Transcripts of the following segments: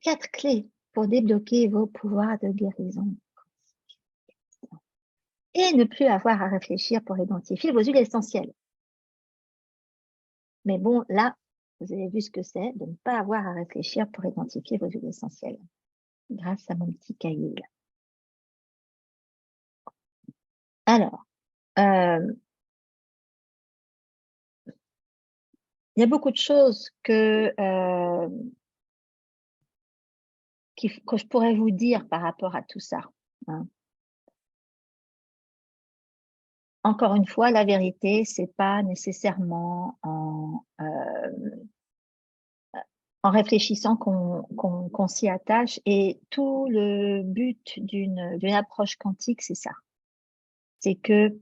4 clés pour débloquer vos pouvoirs de guérison. Et ne plus avoir à réfléchir pour identifier vos huiles essentielles. Mais bon, là, vous avez vu ce que c'est de ne pas avoir à réfléchir pour identifier vos huiles essentielles. Grâce à mon petit cahier là. Alors, il y a beaucoup de choses que je pourrais vous dire par rapport à tout ça. Hein. Encore une fois, la vérité, c'est pas nécessairement en réfléchissant qu'on s'y attache. Et tout le but d'une approche quantique, c'est ça. C'est que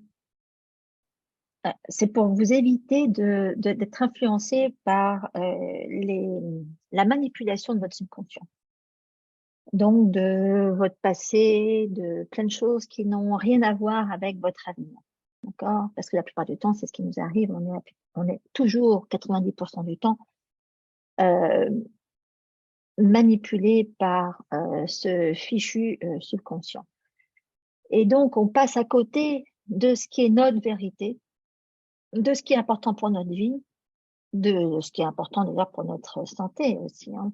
c'est pour vous éviter d'être influencé par la manipulation de votre subconscient. Donc, de votre passé, de plein de choses qui n'ont rien à voir avec votre avenir. D'accord? Parce que la plupart du temps, c'est ce qui nous arrive. On est toujours, 90% du temps, manipulé par ce fichu subconscient. Et donc, on passe à côté de ce qui est notre vérité, de ce qui est important pour notre vie, de ce qui est important d'ailleurs pour notre santé aussi, hein,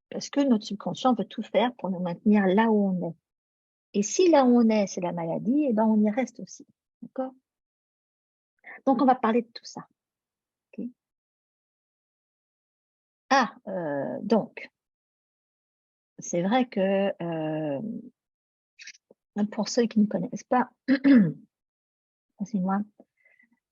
parce que notre subconscient veut tout faire pour nous maintenir là où on est. Et si là où on est, c'est la maladie, et ben on y reste aussi. D'accord? Donc, on va parler de tout ça. Okay? Donc, c'est vrai que pour ceux qui ne connaissent pas, c'est moi.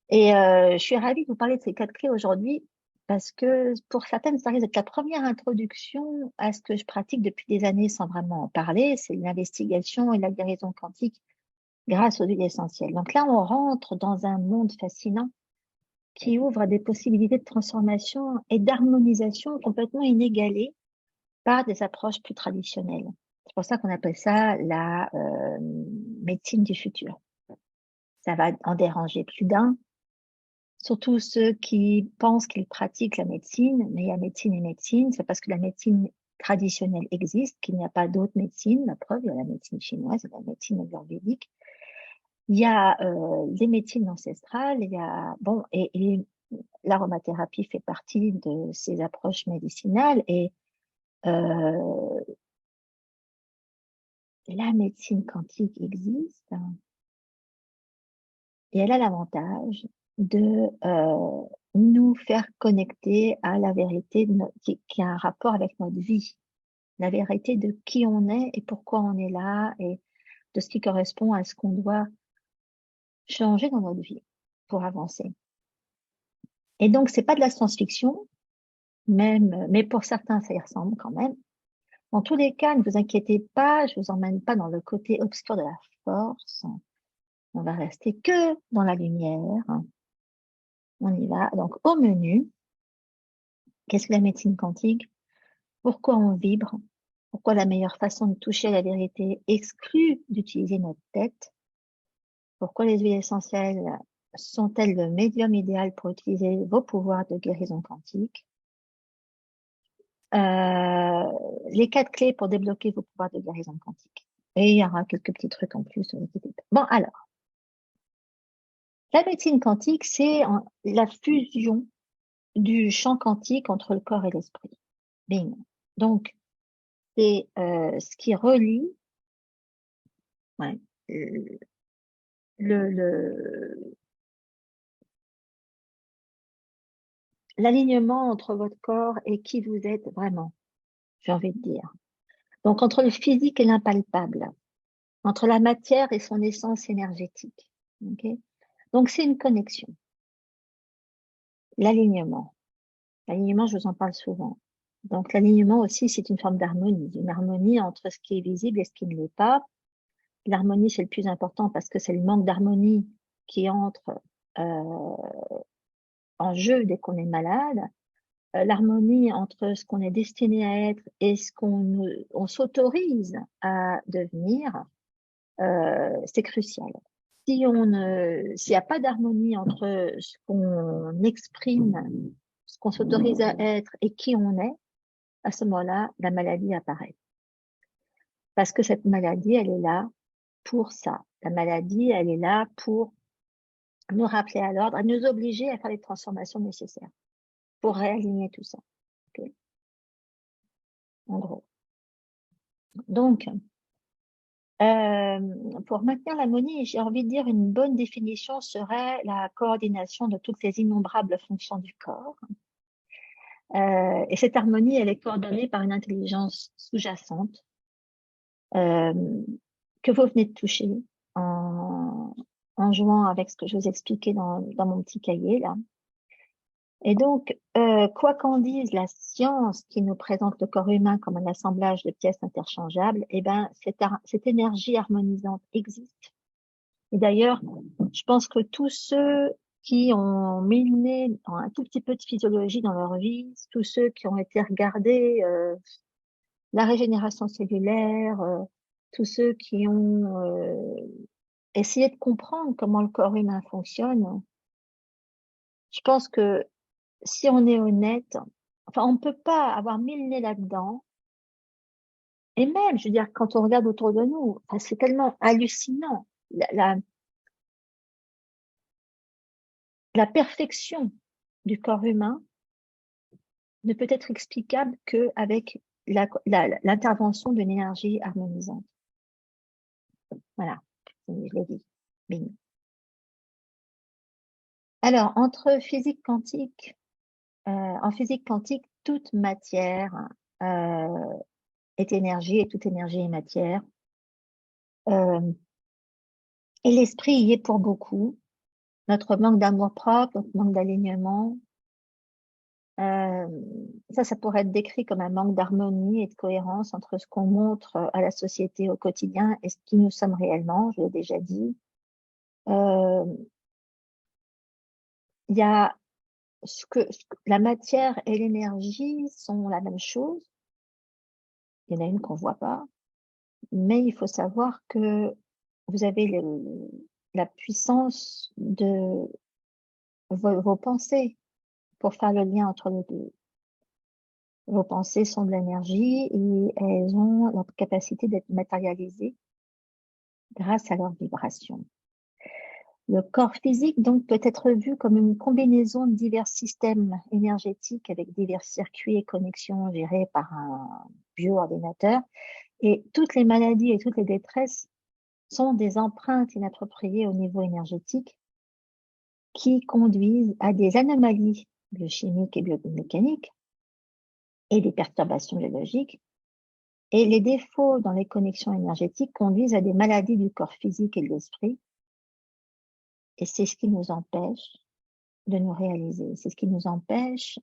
Et je suis ravie de vous parler de ces 4 clés aujourd'hui parce que pour certaines, ça risque d'être la première introduction à ce que je pratique depuis des années sans vraiment en parler. C'est l'investigation et la guérison quantique grâce aux huiles essentielles. Donc là, on rentre dans un monde fascinant qui ouvre des possibilités de transformation et d'harmonisation complètement inégalées par des approches plus traditionnelles. C'est pour ça qu'on appelle ça la médecine du futur. Ça va en déranger plus d'un, surtout ceux qui pensent qu'ils pratiquent la médecine, mais il y a médecine et médecine. C'est parce que la médecine traditionnelle existe qu'il n'y a pas d'autres médecines. La preuve, il y a la médecine chinoise, il y a la médecine ayurvédique. Il y a les médecines ancestrales, il y a et l'aromathérapie fait partie de ces approches médicinales et la médecine quantique existe et elle a l'avantage de nous faire connecter à la vérité qui a un rapport avec notre vie, la vérité de qui on est et pourquoi on est là et de ce qui correspond à ce qu'on doit changer dans notre vie pour avancer. Et donc, c'est pas de la science-fiction, mais pour certains, ça y ressemble quand même. Dans tous les cas, ne vous inquiétez pas, je vous emmène pas dans le côté obscur de la force. On va rester que dans la lumière. On y va. Donc, au menu, qu'est-ce que la médecine quantique? Pourquoi on vibre? Pourquoi la meilleure façon de toucher à la vérité exclut d'utiliser notre tête? Pourquoi les huiles essentielles sont-elles le médium idéal pour utiliser vos pouvoirs de guérison quantique? Les 4 clés pour débloquer vos pouvoirs de guérison quantique. Et il y aura quelques petits trucs en plus. Bon, alors, la médecine quantique, c'est la fusion du champ quantique entre le corps et l'esprit. Bing. Donc, c'est ce qui relie ouais, l'alignement entre votre corps et qui vous êtes vraiment, j'ai envie de dire. Donc, entre le physique et l'impalpable, entre la matière et son essence énergétique. Okay? Donc, c'est une connexion. L'alignement. L'alignement, je vous en parle souvent. Donc, l'alignement aussi, c'est une forme d'harmonie. Une harmonie entre ce qui est visible et ce qui ne l'est pas. L'harmonie, c'est le plus important parce que c'est le manque d'harmonie qui entre en jeu dès qu'on est malade. L'harmonie entre ce qu'on est destiné à être et ce on s'autorise à devenir, c'est crucial. S'il n'y a pas d'harmonie entre ce qu'on exprime, ce qu'on s'autorise à être et qui on est, à ce moment-là, la maladie apparaît. Parce que cette maladie, elle est là pour ça. La maladie, elle est là pour nous rappeler à l'ordre, à nous obliger à faire les transformations nécessaires pour réaligner tout ça. Okay, en gros. Donc, pour maintenir l'harmonie, j'ai envie de dire une bonne définition serait la coordination de toutes les innombrables fonctions du corps. Et cette harmonie, elle est coordonnée par une intelligence sous-jacente que vous venez de toucher en jouant avec ce que je vous expliquais dans mon petit cahier là. Et donc, quoi qu'en dise la science qui nous présente le corps humain comme un assemblage de pièces interchangeables, eh ben, cette énergie harmonisante existe. Et d'ailleurs, je pense que tous ceux qui ont mis le nez dans un tout petit peu de physiologie dans leur vie, tous ceux qui ont été regarder la régénération cellulaire, tous ceux qui ont essayé de comprendre comment le corps humain fonctionne, je pense que si on est honnête, enfin, on ne peut pas avoir mis le nez là-dedans. Et même, je veux dire, quand on regarde autour de nous, enfin, c'est tellement hallucinant. La perfection du corps humain ne peut être explicable qu'avec l'intervention d'une énergie harmonisante. Voilà, je l'ai dit. Bing. Alors, entre physique quantique, en physique quantique, toute matière est énergie et toute énergie est matière. Et l'esprit y est pour beaucoup. Notre manque d'amour-propre, notre manque d'alignement, ça pourrait être décrit comme un manque d'harmonie et de cohérence entre ce qu'on montre à la société au quotidien et ce qui nous sommes réellement, je l'ai déjà dit. Il y a la matière et l'énergie sont la même chose. Il y en a une qu'on voit pas, mais il faut savoir que vous avez la puissance de vos pensées pour faire le lien entre les deux. Vos pensées sont de l'énergie et elles ont la capacité d'être matérialisées grâce à leur vibration. Le corps physique, donc, peut être vu comme une combinaison de divers systèmes énergétiques avec divers circuits et connexions gérés par un bioordinateur. Et toutes les maladies et toutes les détresses sont des empreintes inappropriées au niveau énergétique qui conduisent à des anomalies biochimiques et biomécaniques et des perturbations biologiques. Et les défauts dans les connexions énergétiques conduisent à des maladies du corps physique et de l'esprit. Et c'est ce qui nous empêche de nous réaliser. C'est ce qui nous empêche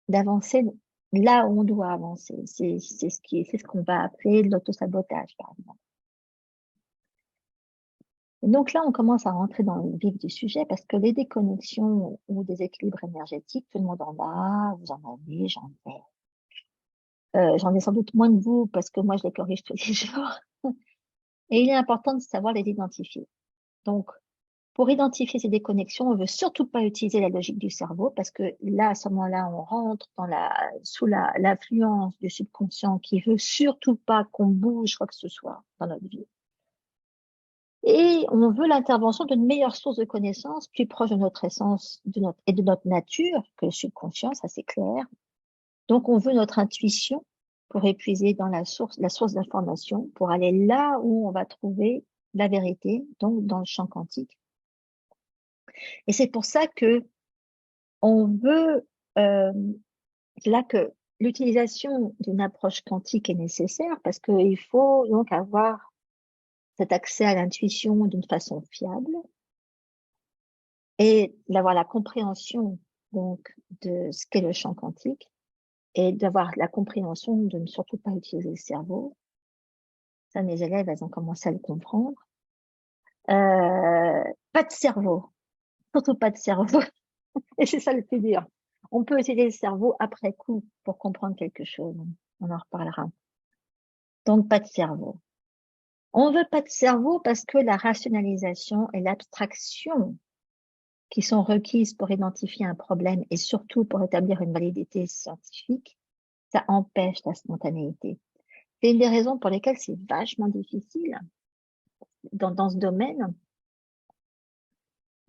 d'avancer là où on doit avancer. C'est ce qu'on va appeler l'autosabotage, par exemple. Et donc là, on commence à rentrer dans le vif du sujet parce que les déconnexions ou déséquilibres énergétiques, tout le monde en a, vous en avez, j'en ai. J'en ai sans doute moins que vous parce que moi, je les corrige tous les jours. Et il est important de savoir les identifier. Donc, pour identifier ces déconnexions, on ne veut surtout pas utiliser la logique du cerveau parce que là, à ce moment-là, on rentre sous l'influence du subconscient qui veut surtout pas qu'on bouge quoi que ce soit dans notre vie. Et on veut l'intervention d'une meilleure source de connaissances, plus proche de notre essence et de notre nature que le subconscient, ça c'est clair. Donc, on veut notre intuition pour épuiser dans la source d'information, pour aller là où on va trouver la vérité, donc dans le champ quantique. Et c'est pour ça que on veut là que l'utilisation d'une approche quantique est nécessaire parce qu'il faut donc avoir cet accès à l'intuition d'une façon fiable et d'avoir la compréhension donc de ce qu'est le champ quantique et d'avoir la compréhension de ne surtout pas utiliser le cerveau. Ça, mes élèves, elles ont commencé à le comprendre. Pas de cerveau, surtout pas de cerveau. Et c'est ça le plus dur. On peut utiliser le cerveau après coup pour comprendre quelque chose. On en reparlera. Donc, pas de cerveau. On veut pas de cerveau parce que la rationalisation et l'abstraction qui sont requises pour identifier un problème et surtout pour établir une validité scientifique ça empêche la spontanéité. C'est une des raisons pour lesquelles c'est vachement difficile dans ce domaine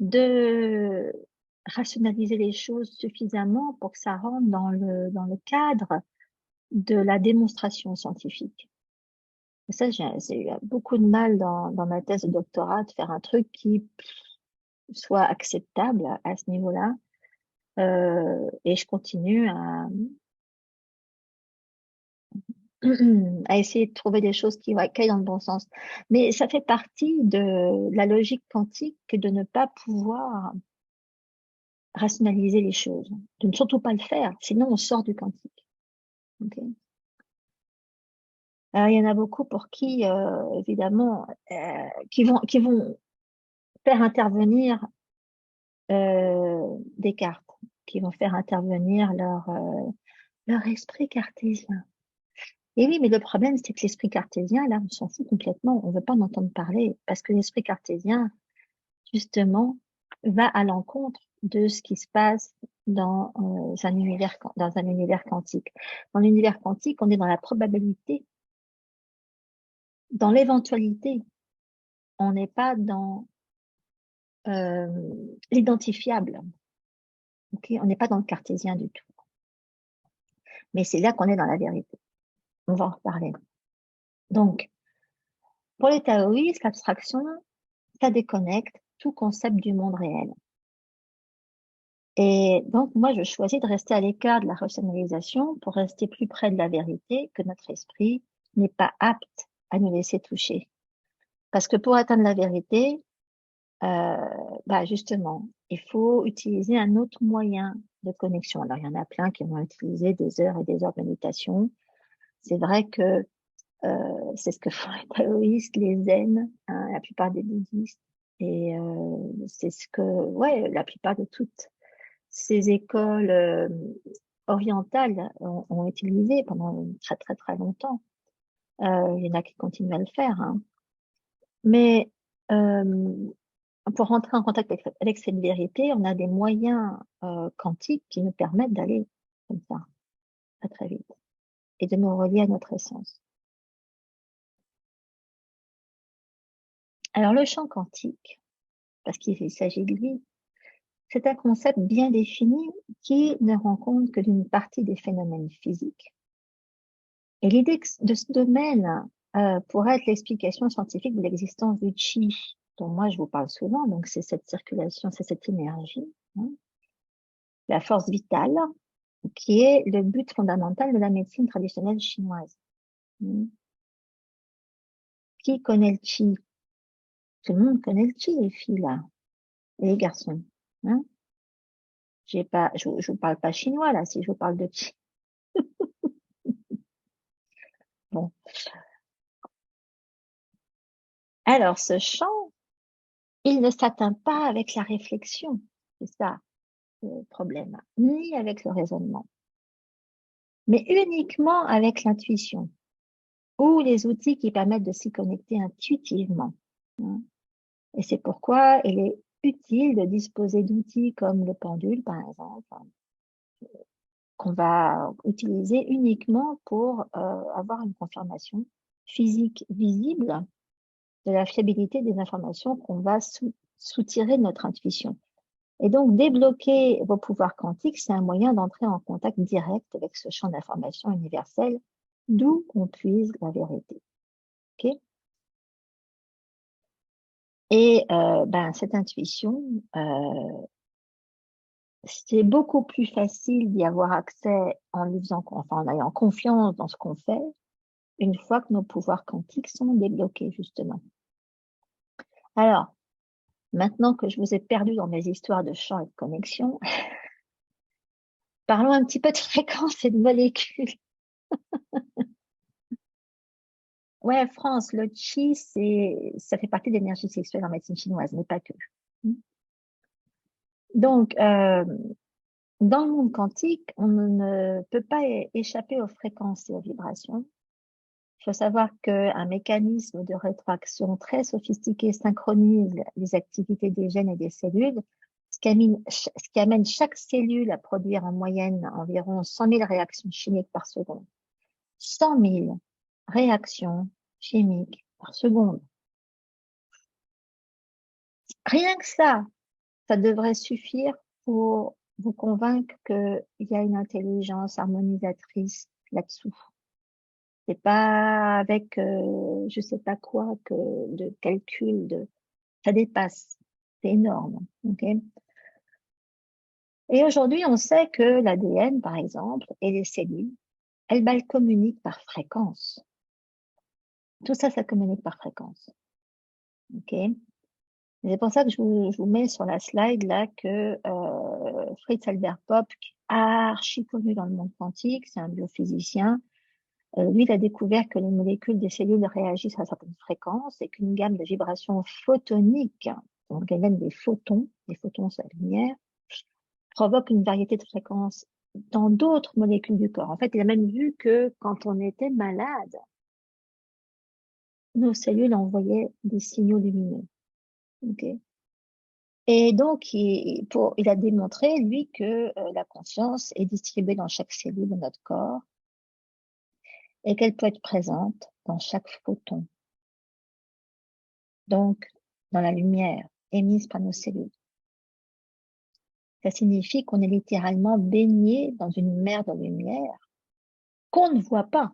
de rationaliser les choses suffisamment pour que ça rentre dans le cadre de la démonstration scientifique. Et ça, j'ai eu beaucoup de mal dans ma thèse de doctorat de faire un truc qui soit acceptable à ce niveau-là. Et je continue à essayer de trouver des choses qui aillent dans le bon sens. Mais ça fait partie de la logique quantique de ne pas pouvoir rationaliser les choses, de ne surtout pas le faire, sinon on sort du quantique. Okay. Alors, il y en a beaucoup pour qui, évidemment, qui vont faire intervenir Descartes, qui vont faire intervenir leur esprit cartésien. Et oui, mais le problème, c'est que l'esprit cartésien, là, on s'en fout complètement. On ne veut pas en entendre parler parce que l'esprit cartésien, justement, va à l'encontre de ce qui se passe dans un univers quantique. Dans l'univers quantique, on est dans la probabilité, dans l'éventualité. On n'est pas dans l'identifiable. Okay, on n'est pas dans le cartésien du tout. Mais c'est là qu'on est dans la vérité. On va en reparler. Donc, pour les taoïstes, l'abstraction, ça déconnecte tout concept du monde réel. Et donc, moi, je choisis de rester à l'écart de la rationalisation pour rester plus près de la vérité que notre esprit n'est pas apte à nous laisser toucher. Parce que pour atteindre la vérité, justement, il faut utiliser un autre moyen de connexion. Alors, il y en a plein qui vont utiliser des heures et des heures de méditation. C'est vrai que c'est ce que font les taoïstes, les zen, hein, la plupart des bouddhistes. Et c'est ce que, la plupart de toutes ces écoles orientales ont utilisé pendant très, très, très longtemps. Il y en a qui continuent à le faire. Hein. Mais pour rentrer en contact avec cette vérité, on a des moyens quantiques qui nous permettent d'aller comme ça, très, très vite, et de nous relier à notre essence. Alors, le champ quantique, parce qu'il s'agit de lui, c'est un concept bien défini qui ne rend compte que d'une partie des phénomènes physiques. Et l'idée de ce domaine pourrait être l'explication scientifique de l'existence du chi, dont moi je vous parle souvent, donc c'est cette circulation, c'est cette énergie, hein, la force vitale, qui est le but fondamental de la médecine traditionnelle chinoise. Qui connaît le chi? Tout le monde connaît le chi, les filles, là, et les garçons. Hein? Je vous parle pas chinois, là, si je vous parle de chi. Bon. Alors, ce champ, il ne s'atteint pas avec la réflexion. C'est ça le problème. Ni avec le raisonnement. Mais uniquement avec l'intuition. Ou les outils qui permettent de s'y connecter intuitivement. Et c'est pourquoi il est utile de disposer d'outils comme le pendule, par exemple, qu'on va utiliser uniquement pour avoir une confirmation physique visible de la fiabilité des informations qu'on va soutirer de notre intuition. Et donc, débloquer vos pouvoirs quantiques, c'est un moyen d'entrer en contact direct avec ce champ d'information universel, d'où on puise la vérité. Okay? Et cette intuition, c'est beaucoup plus facile d'y avoir accès en ayant confiance dans ce qu'on fait, une fois que nos pouvoirs quantiques sont débloqués, justement. Alors, maintenant que je vous ai perdu dans mes histoires de champs et de connexions, parlons un petit peu de fréquences et de molécules. Ouais, France, le qi, ça fait partie de l'énergie sexuelle en médecine chinoise, mais pas que. Donc, dans le monde quantique, on ne peut pas échapper aux fréquences et aux vibrations. Il faut savoir qu'un mécanisme de rétroaction très sophistiqué synchronise les activités des gènes et des cellules, ce ce qui amène chaque cellule à produire en moyenne environ 100 000 réactions chimiques par seconde. 100 000 réactions chimiques par seconde. Rien que ça devrait suffire pour vous convaincre qu'il y a une intelligence harmonisatrice là-dessous. C'est pas avec je sais pas quoi que de calcul, ça dépasse. C'est énorme. Okay. Et aujourd'hui, on sait que l'ADN, par exemple, et les cellules, elles communiquent par fréquence. Tout ça, ça communique par fréquence. Ok. C'est pour ça que je vous mets sur la slide là que Fritz Albert Popp, qui est archi connu dans le monde quantique, c'est un biophysicien, lui, il a découvert que les molécules des cellules réagissent à certaines fréquences et qu'une gamme de vibrations photoniques, donc elles viennent des photons c'est la lumière, provoque une variété de fréquences dans d'autres molécules du corps. En fait, il a même vu que quand on était malade, nos cellules envoyaient des signaux lumineux. Okay. Et donc, il a démontré, lui, que la conscience est distribuée dans chaque cellule de notre corps et qu'elle peut être présente dans chaque photon. Donc, dans la lumière émise par nos cellules. Ça signifie qu'on est littéralement baigné dans une mer de lumière qu'on ne voit pas.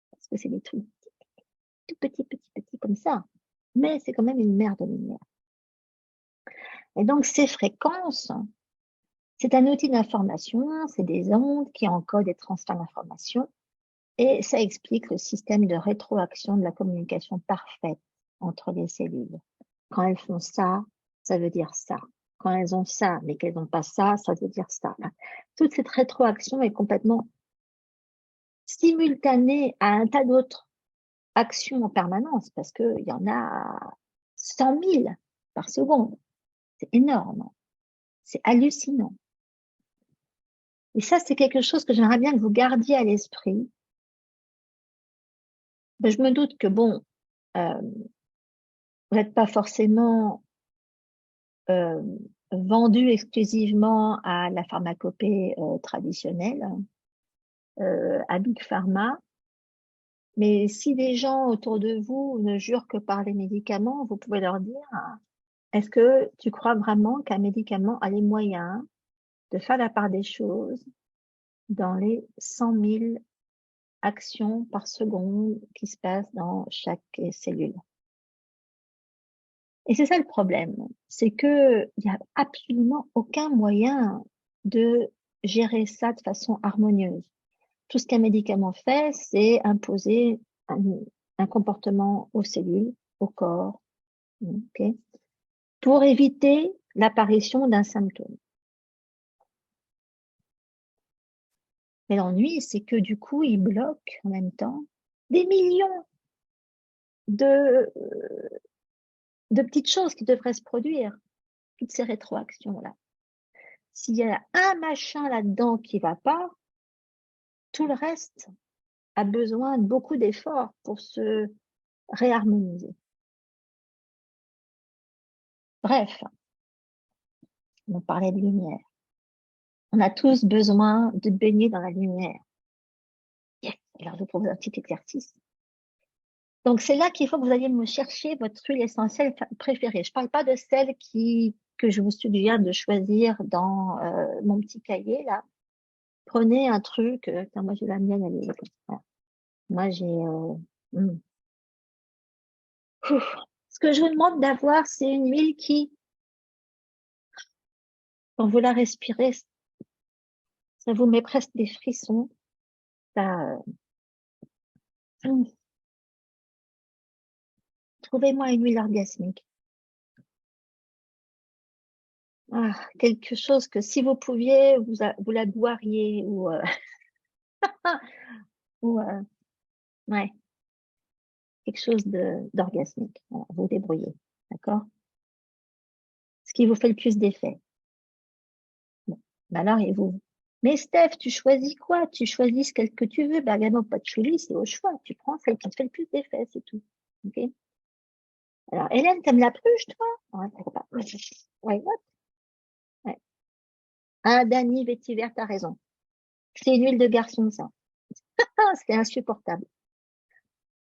Parce que c'est des trucs tout petits comme ça. Mais c'est quand même une mer de lumière. Et donc, ces fréquences, c'est un outil d'information, c'est des ondes qui encodent et transfèrent l'information. Et ça explique le système de rétroaction de la communication parfaite entre les cellules. Quand elles font ça, ça veut dire ça. Quand elles ont ça, mais qu'elles n'ont pas ça, ça veut dire ça. Toute cette rétroaction est complètement simultanée à un tas d'autres actions en permanence, parce qu'il y en a 100 000 par seconde. C'est énorme. C'est hallucinant. Et ça, c'est quelque chose que j'aimerais bien que vous gardiez à l'esprit. Ben, je me doute que, bon, vous n'êtes pas forcément vendu exclusivement à la pharmacopée traditionnelle, à Big Pharma. Mais si des gens autour de vous ne jurent que par les médicaments, vous pouvez leur dire, est-ce que tu crois vraiment qu'un médicament a les moyens de faire la part des choses dans les 100 000 actions par seconde qui se passent dans chaque cellule? Et c'est ça le problème, c'est que il n'y a absolument aucun moyen de gérer ça de façon harmonieuse. Tout ce qu'un médicament fait, c'est imposer un comportement aux cellules, au corps, okay, pour éviter l'apparition d'un symptôme. Mais l'ennui, c'est que du coup, il bloque en même temps des millions de petites choses qui devraient se produire, toutes ces rétroactions-là. S'il y a un machin là-dedans qui va pas, tout le reste a besoin de beaucoup d'efforts pour se réharmoniser. Bref, on parlait de lumière. On a tous besoin de baigner dans la lumière. Yes. Alors, je vous propose un petit exercice. Donc, c'est là qu'il faut que vous alliez me chercher votre huile essentielle préférée. Je parle pas de celle que je vous suggère de choisir dans mon petit cahier, là. Prenez un truc, moi j'ai la mienne, elle est, voilà. Moi j'ai, ce que je vous demande d'avoir, c'est une huile qui, quand vous la respirez, ça vous met presque des frissons. Ça, trouvez-moi une huile orgasmique. Ah, quelque chose que si vous pouviez, vous la boiriez ou, ou ouais, quelque chose d'orgasmique. Voilà, vous débrouillez, d'accord? Ce qui vous fait le plus d'effet. Bon, ben alors, et vous? Mais Steph, tu choisis quoi? Tu choisis celle que tu veux. Bergamo patchouli, c'est au choix. Tu prends celle qui te fait le plus d'effet, c'est tout. Ok? Alors, Hélène, t'aimes la pruche, toi? Ouais, pourquoi pas? Ouais, what? Ah, Dani Vétiver, t'as raison. C'est une huile de garçon, ça. Ah, c'est insupportable.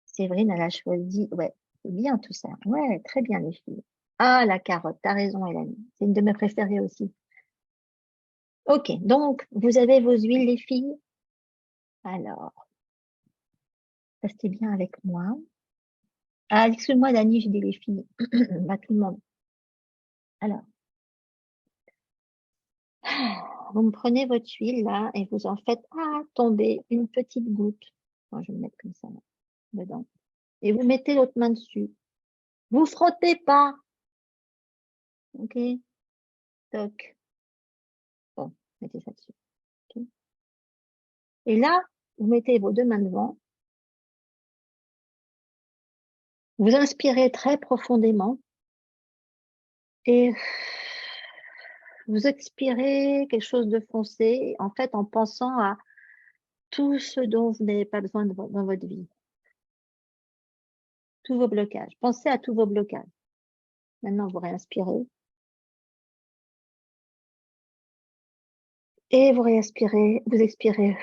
Séverine, elle a choisi. Ouais, c'est bien tout ça. Ouais, très bien, les filles. Ah, la carotte, t'as raison, Hélène. C'est une de mes préférées aussi. Ok, donc, vous avez vos huiles, les filles. Alors, restez bien avec moi. Ah, excuse-moi, Dani, j'ai dit les filles. Bah, tout le monde. Alors, vous me prenez votre huile, là, et vous en faites, tomber une petite goutte. Bon, je vais me mettre comme ça, là, dedans. Et vous mettez l'autre main dessus. Vous frottez pas. Ok? Toc. Bon, mettez ça dessus. Ok. Et là, vous mettez vos deux mains devant. Vous inspirez très profondément et vous expirez quelque chose de foncé, en fait, en pensant à tout ce dont vous n'avez pas besoin dans votre vie. Tous vos blocages. Pensez à tous vos blocages. Maintenant, vous réinspirez. Et vous réinspirez, vous expirez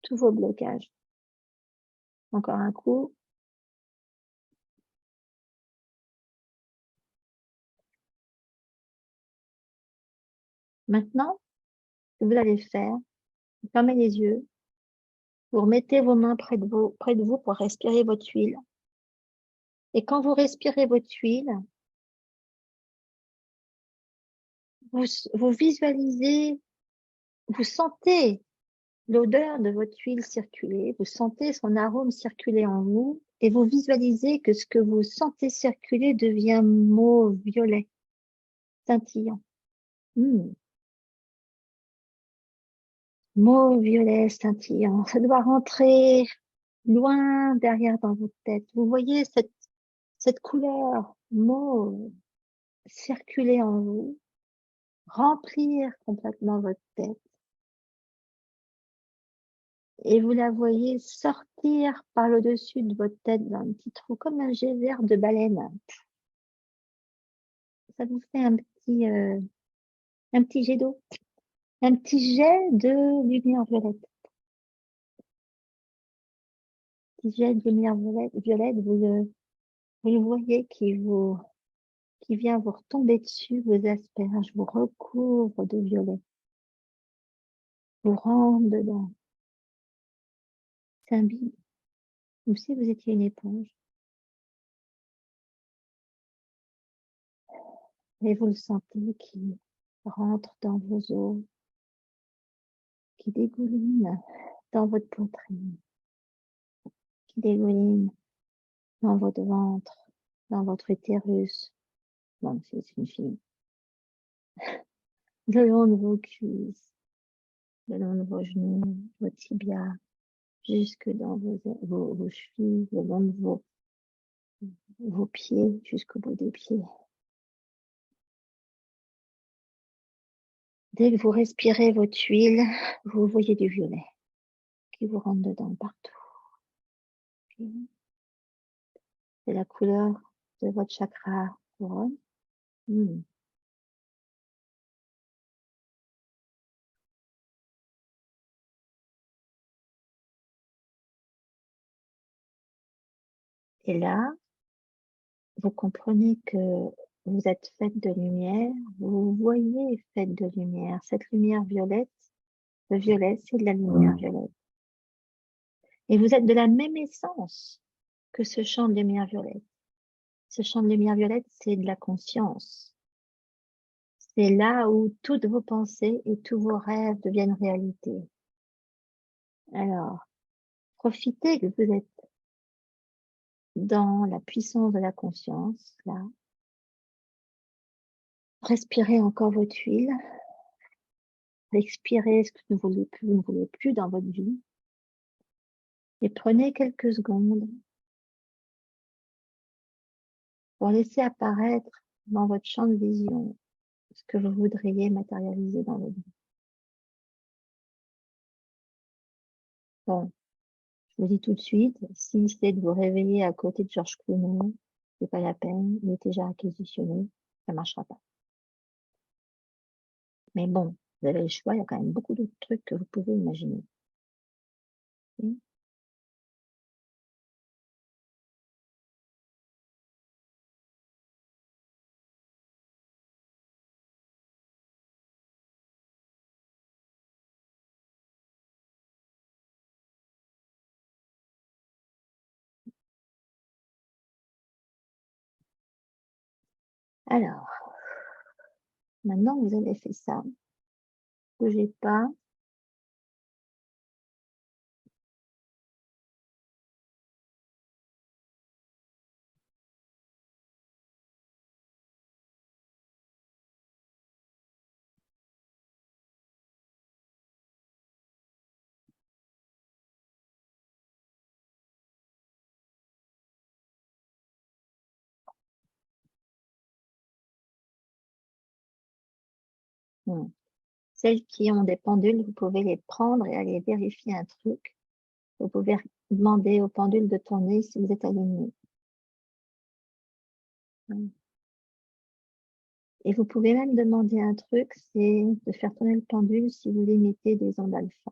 tous vos blocages. Encore un coup. Maintenant, ce que vous allez faire, vous fermez les yeux, vous remettez vos mains près de vous pour respirer votre huile. Et quand vous respirez votre huile, vous visualisez, vous sentez l'odeur de votre huile circuler, vous sentez son arôme circuler en vous et vous visualisez que ce que vous sentez circuler devient mauve, violet, scintillant. Mauve, violet, scintillant. Ça doit rentrer loin derrière dans votre tête. Vous voyez cette couleur mauve circuler en vous, remplir complètement votre tête. Et vous la voyez sortir par le dessus de votre tête dans un petit trou, comme un geyser de baleine. Ça vous fait un petit jet d'eau, un petit jet de lumière violette. Petit jet de lumière violette, vous le voyez qui vient vous retomber dessus, vous asperge, vous recouvre de violet, vous rentre dedans, s'imbibe, comme si vous étiez une éponge. Et vous le sentez qui rentre dans vos os, qui dégouline dans votre poitrine, qui dégouline dans votre ventre, dans votre utérus. Bon, c'est une fille. Le long de vos cuisses, le long de vos genoux, vos tibias, jusque dans vos chevilles, le long de vos pieds, jusqu'au bout des pieds. Dès que vous respirez votre huile, vous voyez du violet qui vous rentre dedans partout. C'est la couleur de votre chakra couronne. Et là, vous comprenez que vous êtes faite de lumière, vous voyez faite de lumière. Cette lumière violette, le violet, c'est de la lumière violette. Et vous êtes de la même essence que ce champ de lumière violette. Ce champ de lumière violette, c'est de la conscience. C'est là où toutes vos pensées et tous vos rêves deviennent réalité. Alors, profitez que vous êtes dans la puissance de la conscience, là. Respirez encore votre huile. Expirez ce que vous ne voulez plus dans votre vie. Et prenez quelques secondes pour laisser apparaître dans votre champ de vision ce que vous voudriez matérialiser dans votre vie. Bon, je vous dis tout de suite, si c'est de vous réveiller à côté de Georges Clooney, c'est pas la peine, il est déjà réquisitionné, ça marchera pas. Mais bon, vous avez le choix, il y a quand même beaucoup d'autres trucs que vous pouvez imaginer. Ok. Alors, maintenant que vous avez fait ça, bougez pas. Hmm. Celles qui ont des pendules, vous pouvez les prendre et aller vérifier un truc. Vous pouvez demander au pendule de tourner si vous êtes aligné. Hmm. Et vous pouvez même demander un truc, c'est de faire tourner le pendule si vous limitez des ondes alpha.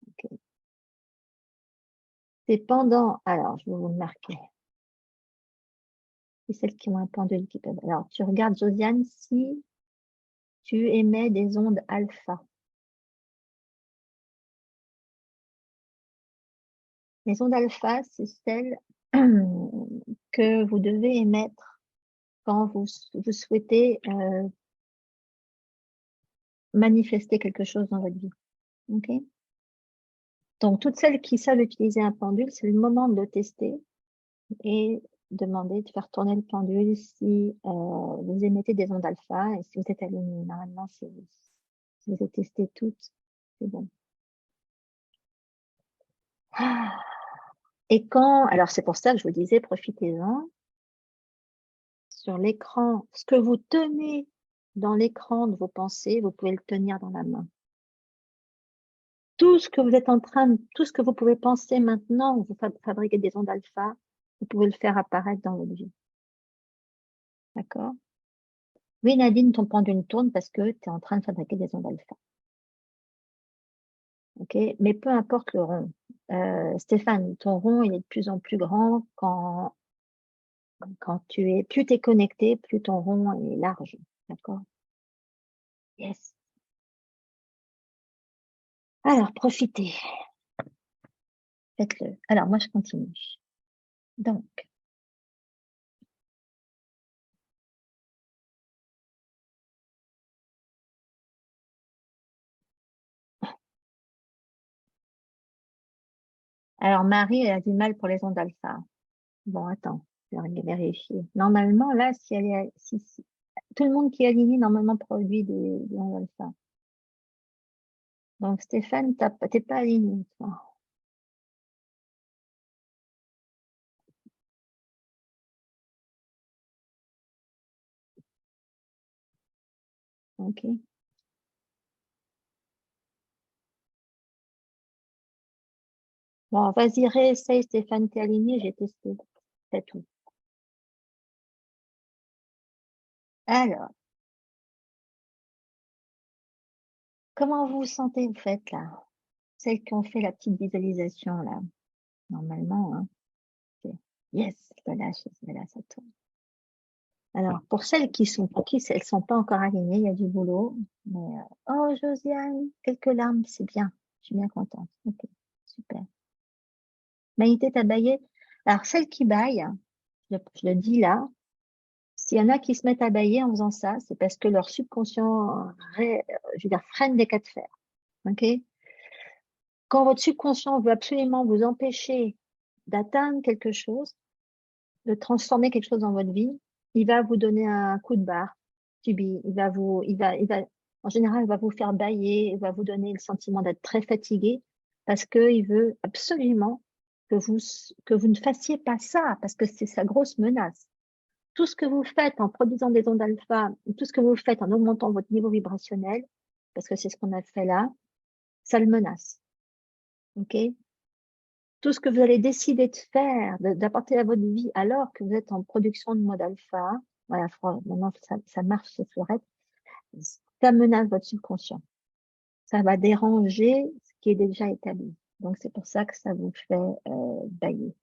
Okay. C'est pendant, alors je vais vous le marquer. C'est celles qui ont un pendule qui peuvent. Alors tu regardes, Josiane, si tu émets des ondes alpha. Les ondes alpha, c'est celles que vous devez émettre quand vous souhaitez manifester quelque chose dans votre vie. Okay. Donc, toutes celles qui savent utiliser un pendule, c'est le moment de le tester et demander de faire tourner le pendule si vous émettez des ondes alpha et si vous êtes aligné. Normalement, si vous avez testé toutes, c'est bon. Ah. Et quand, alors c'est pour ça que je vous disais, profitez-en. Sur l'écran, ce que vous tenez dans l'écran de vos pensées, vous pouvez le tenir dans la main. Tout ce que vous êtes en train de, tout ce que vous pouvez penser maintenant, vous fabriquez des ondes alpha, vous pouvez le faire apparaître dans votre vie. D'accord? Oui, Nadine, ton pendule tourne parce que tu es en train de fabriquer des ondes alpha. Ok? Mais peu importe le rond. Stéphane, ton rond, il est de plus en plus grand quand plus tu es connecté, plus ton rond est large. D'accord? Yes. Alors, profitez. Faites-le. Alors, moi, je continue. Donc, alors Marie, elle a du mal pour les ondes alpha. Bon, attends, je vais vérifier. Normalement, là, si elle est, si, tout le monde qui est aligné, normalement, produit des ondes alpha. Donc, Stéphane, t'es pas aligné, toi. Ok. Bon, vas-y, réessaye, Stéphane, t'es aligné, j'ai testé. C'est tout. Alors, comment vous vous sentez, vous faites, là? Celles qui ont fait la petite visualisation, là. Normalement, hein. Ok. Yes, voilà, ça tourne. Alors, pour celles pour qui elles sont pas encore alignées, il y a du boulot. Mais, oh, Josiane, quelques larmes, c'est bien. Je suis bien contente. Ok, super. Maïté, t'as baillé. Alors, celles qui baillent, je le dis là, s'il y en a qui se mettent à bailler en faisant ça, c'est parce que leur subconscient, je veux dire, freine des cas de fer. Ok? Quand votre subconscient veut absolument vous empêcher d'atteindre quelque chose, de transformer quelque chose dans votre vie, il va vous donner un coup de barre subit. En général, il va vous faire bâiller, il va vous donner le sentiment d'être très fatigué parce qu'il veut absolument que vous ne fassiez pas ça parce que c'est sa grosse menace. Tout ce que vous faites en produisant des ondes alpha, tout ce que vous faites en augmentant votre niveau vibrationnel, parce que c'est ce qu'on a fait là, ça le menace. OK? tout ce que vous allez décider de faire, d'apporter à votre vie alors que vous êtes en production de mode alpha, voilà, maintenant ça marche chez Fleurette, ça menace votre subconscient. Ça va déranger ce qui est déjà établi. Donc, c'est pour ça que ça vous fait bailler.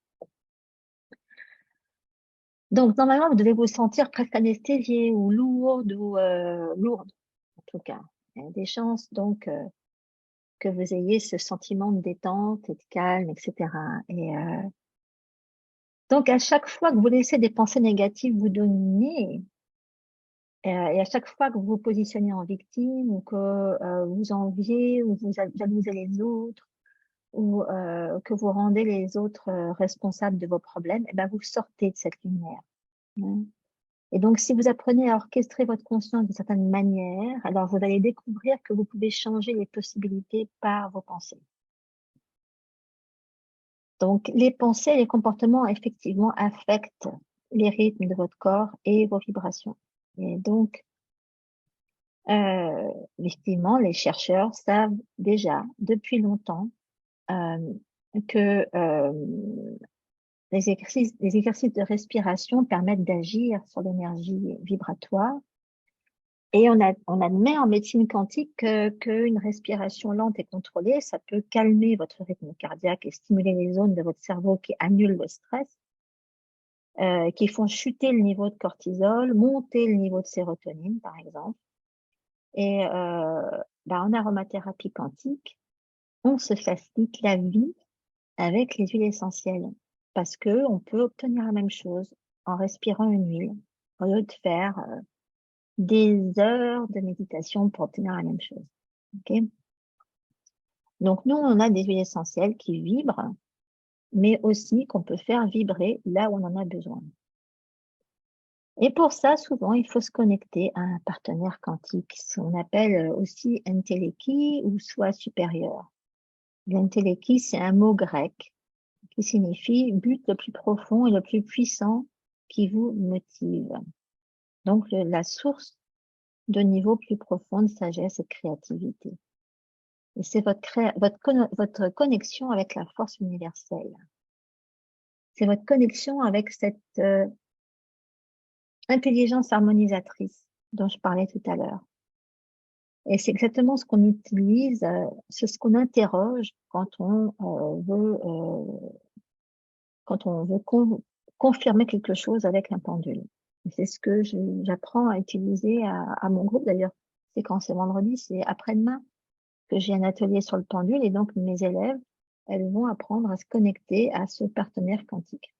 Donc, normalement, vous devez vous sentir presque anesthésié ou lourde, en tout cas. Il y a des chances, donc, que vous ayez ce sentiment de détente et de calme, etc. Et donc, à chaque fois que vous laissez des pensées négatives vous dominer, et à chaque fois que vous vous positionnez en victime, ou que vous enviez, ou vous jalousez les autres, ou que vous rendez les autres responsables de vos problèmes, et ben vous sortez de cette lumière. Hein. Et donc, si vous apprenez à orchestrer votre conscience d'une certaine manière, alors vous allez découvrir que vous pouvez changer les possibilités par vos pensées. Donc, les pensées et les comportements, effectivement, affectent les rythmes de votre corps et vos vibrations. Et donc, effectivement, les chercheurs savent déjà depuis longtemps que les exercices de respiration permettent d'agir sur l'énergie vibratoire. Et on admet en médecine quantique qu'une respiration lente et contrôlée, ça peut calmer votre rythme cardiaque et stimuler les zones de votre cerveau qui annulent le stress, qui font chuter le niveau de cortisol, monter le niveau de sérotonine, par exemple. Et en aromathérapie quantique, on se facilite la vie avec les huiles essentielles parce que on peut obtenir la même chose en respirant une huile au lieu de faire des heures de méditation pour obtenir la même chose. Okay. Donc nous, on a des huiles essentielles qui vibrent, mais aussi qu'on peut faire vibrer là où on en a besoin. Et pour ça, souvent, il faut se connecter à un partenaire quantique, ce qu'on appelle aussi Enteleki ou soi supérieur. L'Enteleki, c'est un mot grec qui signifie but le plus profond et le plus puissant qui vous motive. Donc, la source de niveau plus profond de sagesse et de créativité. Et c'est votre connexion avec la force universelle. C'est votre connexion avec cette intelligence harmonisatrice dont je parlais tout à l'heure. Et c'est exactement ce qu'on utilise, c'est ce qu'on interroge quand on veut confirmer quelque chose avec un pendule. Et c'est ce que j'apprends à utiliser à mon groupe. D'ailleurs, c'est quand c'est vendredi, c'est après-demain que j'ai un atelier sur le pendule et donc mes élèves, elles vont apprendre à se connecter à ce partenaire quantique.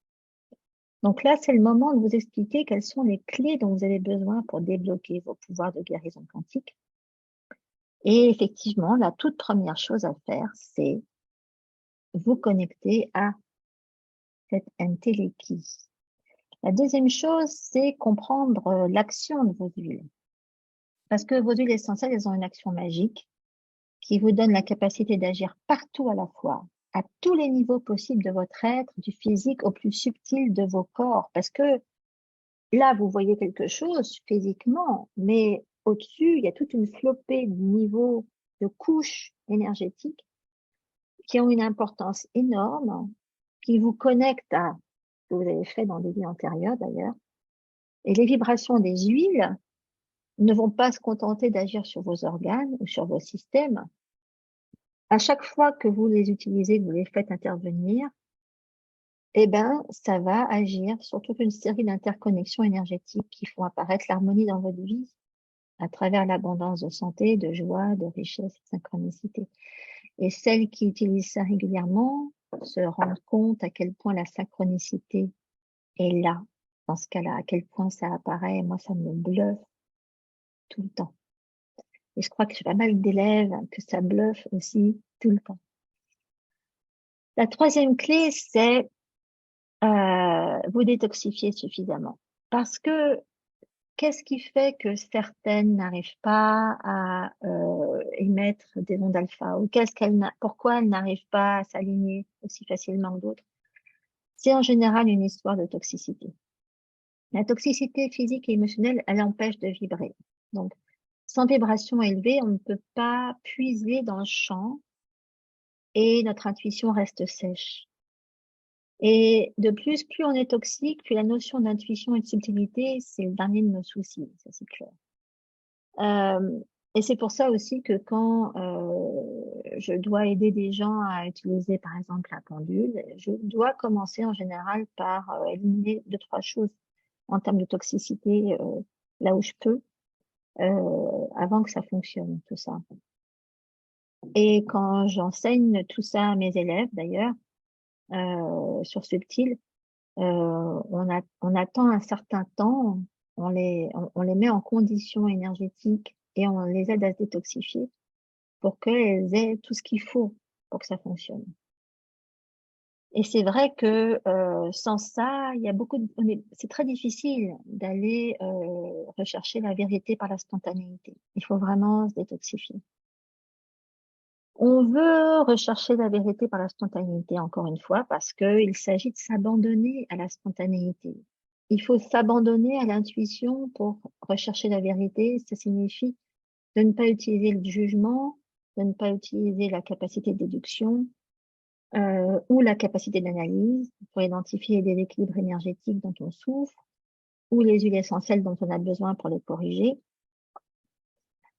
Donc là, c'est le moment de vous expliquer quelles sont les clés dont vous avez besoin pour débloquer vos pouvoirs de guérison quantique. Et effectivement, la toute première chose à faire, c'est vous connecter à cette Enteleki. La deuxième chose, c'est comprendre l'action de vos huiles. Parce que vos huiles essentielles, elles ont une action magique qui vous donne la capacité d'agir partout à la fois, à tous les niveaux possibles de votre être, du physique au plus subtil de vos corps. Parce que là, vous voyez quelque chose physiquement, mais au-dessus, il y a toute une flopée de niveaux, de couches énergétiques qui ont une importance énorme, qui vous connectent à ce que vous avez fait dans des vies antérieures d'ailleurs. Et les vibrations des huiles ne vont pas se contenter d'agir sur vos organes ou sur vos systèmes. À chaque fois que vous les utilisez, que vous les faites intervenir, eh ben, ça va agir sur toute une série d'interconnexions énergétiques qui font apparaître l'harmonie dans votre vie à travers l'abondance de santé, de joie, de richesse, de synchronicité. Et celles qui utilisent ça régulièrement se rendent compte à quel point la synchronicité est là. Dans ce cas-là, à quel point ça apparaît, moi, ça me bluffe tout le temps. Et je crois que j'ai pas mal d'élèves que ça bluffe aussi tout le temps. La troisième clé, c'est vous détoxifier suffisamment. Parce que qu'est-ce qui fait que certaines n'arrivent pas à émettre des ondes alpha ou pourquoi elles n'arrivent pas à s'aligner aussi facilement que d'autres? C'est en général une histoire de toxicité. La toxicité physique et émotionnelle, elle empêche de vibrer. Donc, sans vibration élevée, on ne peut pas puiser dans le champ et notre intuition reste sèche. Et de plus on est toxique, plus la notion d'intuition et de subtilité, c'est le dernier de nos soucis, ça c'est clair. Et c'est pour ça aussi que quand je dois aider des gens à utiliser par exemple la pendule, je dois commencer en général par éliminer 2-3 choses en termes de toxicité là où je peux, avant que ça fonctionne, tout ça. Et quand j'enseigne tout ça à mes élèves d'ailleurs, sur Subtil, on attend un certain temps, on les met en condition énergétique et on les aide à se détoxifier pour qu'elles aient tout ce qu'il faut pour que ça fonctionne. Et c'est vrai que sans ça, il y a c'est très difficile d'aller rechercher la vérité par la spontanéité. Il faut vraiment se détoxifier. On veut rechercher la vérité par la spontanéité, encore une fois, parce qu'il s'agit de s'abandonner à la spontanéité. Il faut s'abandonner à l'intuition pour rechercher la vérité. Ça signifie de ne pas utiliser le jugement, de ne pas utiliser la capacité de déduction ou la capacité d'analyse pour identifier les déséquilibres énergétiques dont on souffre ou les huiles essentielles dont on a besoin pour les corriger.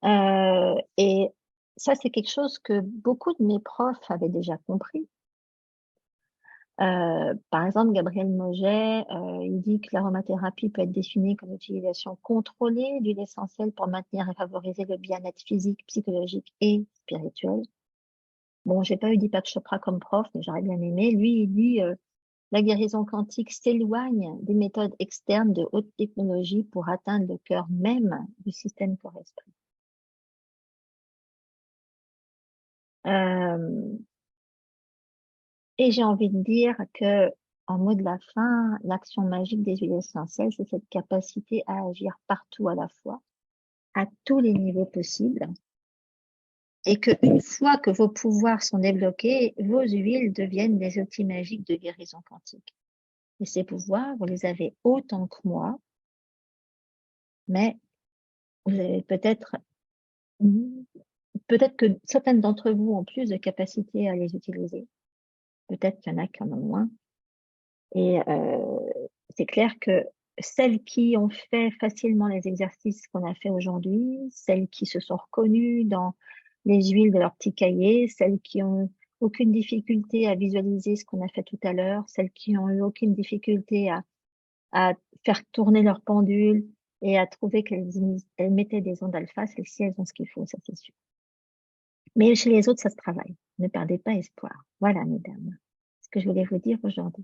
Et ça, c'est quelque chose que beaucoup de mes profs avaient déjà compris. Par exemple, Gabriel Moget, il dit que l'aromathérapie peut être définie comme l'utilisation contrôlée d'huile essentielle pour maintenir et favoriser le bien-être physique, psychologique et spirituel. Bon, j'ai pas eu Deepak Chopra comme prof, mais j'aurais bien aimé. Lui, il dit la guérison quantique s'éloigne des méthodes externes de haute technologie pour atteindre le cœur même du système corps-esprit. Et j'ai envie de dire que, en mot de la fin, l'action magique des huiles essentielles, c'est cette capacité à agir partout à la fois, à tous les niveaux possibles, et qu'une fois que vos pouvoirs sont débloqués, vos huiles deviennent des outils magiques de guérison quantique. Et ces pouvoirs, vous les avez autant que moi, mais vous avez peut-être que certaines d'entre vous ont plus de capacité à les utiliser. Peut-être qu'il y en a qui en ont moins. Et c'est clair que celles qui ont fait facilement les exercices qu'on a fait aujourd'hui, celles qui se sont reconnues dans les huiles de leur petit cahier, celles qui ont aucune difficulté à visualiser ce qu'on a fait tout à l'heure, celles qui ont eu aucune difficulté à faire tourner leur pendule et à trouver qu'elles mettaient des ondes alpha, celles-ci, elles ont ce qu'il faut, ça c'est sûr. Mais chez les autres, ça se travaille. Ne perdez pas espoir. Voilà, mesdames, ce que je voulais vous dire aujourd'hui.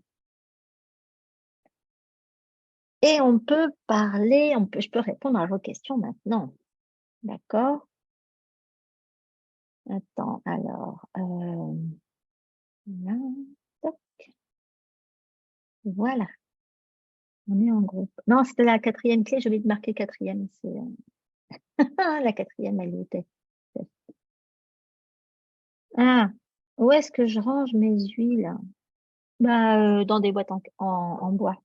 Et on peut parler, je peux répondre à vos questions maintenant. D'accord? Attends, alors, là, toc, voilà, on est en groupe. Non, c'était la quatrième clé, j'ai oublié de marquer quatrième. C'est la quatrième, elle y était. Ah, où est-ce que je range mes huiles? Bah, dans des boîtes en bois,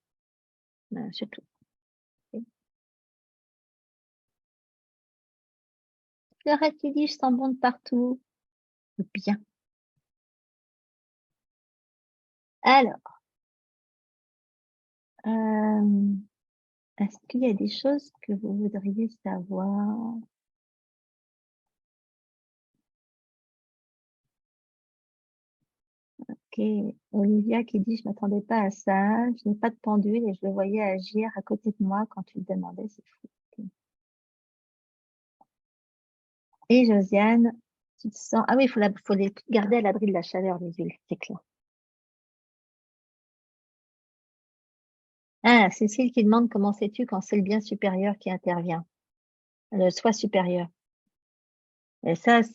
c'est tout. Fleurette qui dit, je sens bon de partout. Bien. Alors, est-ce qu'il y a des choses que vous voudriez savoir? Ok, Olivia qui dit, je m'attendais pas à ça, je n'ai pas de pendule et je le voyais agir à côté de moi quand tu le demandais, c'est fou. Ok. Et Josiane, tu te sens, ah oui, faut les garder à l'abri de la chaleur, les huiles, c'est clair. Ah, Cécile qui demande comment sais-tu quand c'est le bien supérieur qui intervient, le soi supérieur. Et ça, ça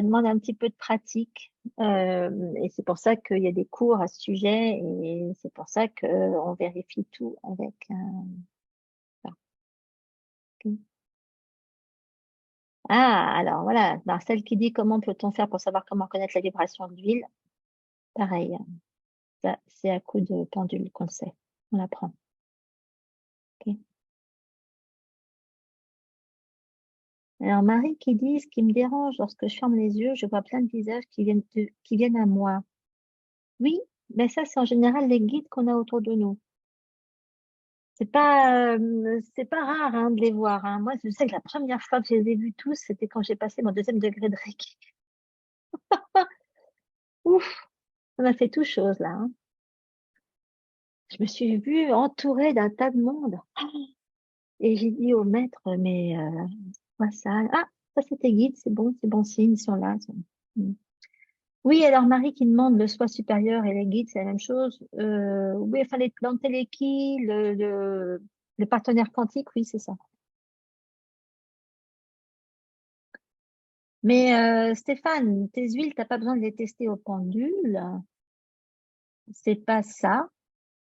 demande un petit peu de pratique. Et c'est pour ça qu'il y a des cours à ce sujet et c'est pour ça qu'on vérifie tout avec un. Ah, alors voilà, Marcel qui dit comment peut-on faire pour savoir comment connaître la vibration de l'huile? Pareil, ça, c'est à coup de pendule qu'on le sait, on apprend. Ok. Alors Marie qui dit, ce qui me dérange lorsque je ferme les yeux, je vois plein de visages qui viennent à moi. Oui, mais ça, c'est en général les guides qu'on a autour de nous. C'est pas rare hein, de les voir. Hein. Moi, je sais que la première fois que je les ai vus tous, c'était quand j'ai passé mon deuxième degré de Reiki. Ouf, ça m'a fait tout chose là. Hein. Je me suis vue entourée d'un tas de monde. Et j'ai dit au maître, mais quoi ça? Ah, ça c'était guide, c'est bon signe, ils sont là. Mm. Oui, alors Marie qui demande le soi supérieur et les guides, c'est la même chose. Oui, enfin les l'entéléquie, le partenaire quantique, oui, c'est ça. Mais Stéphane, tes huiles, t'as pas besoin de les tester au pendule. C'est pas ça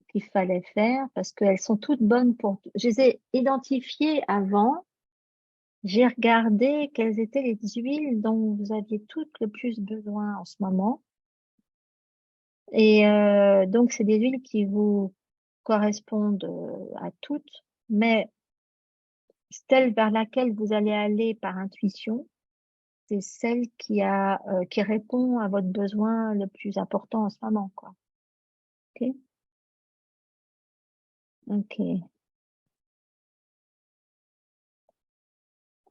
qu'il fallait faire parce qu'elles sont toutes bonnes pour. Je les ai identifiées avant. J'ai regardé quelles étaient les huiles dont vous aviez toutes le plus besoin en ce moment. Et donc, c'est des huiles qui vous correspondent à toutes, mais celle vers laquelle vous allez aller par intuition, c'est celle qui répond à votre besoin le plus important en ce moment, quoi. Ok? Ok.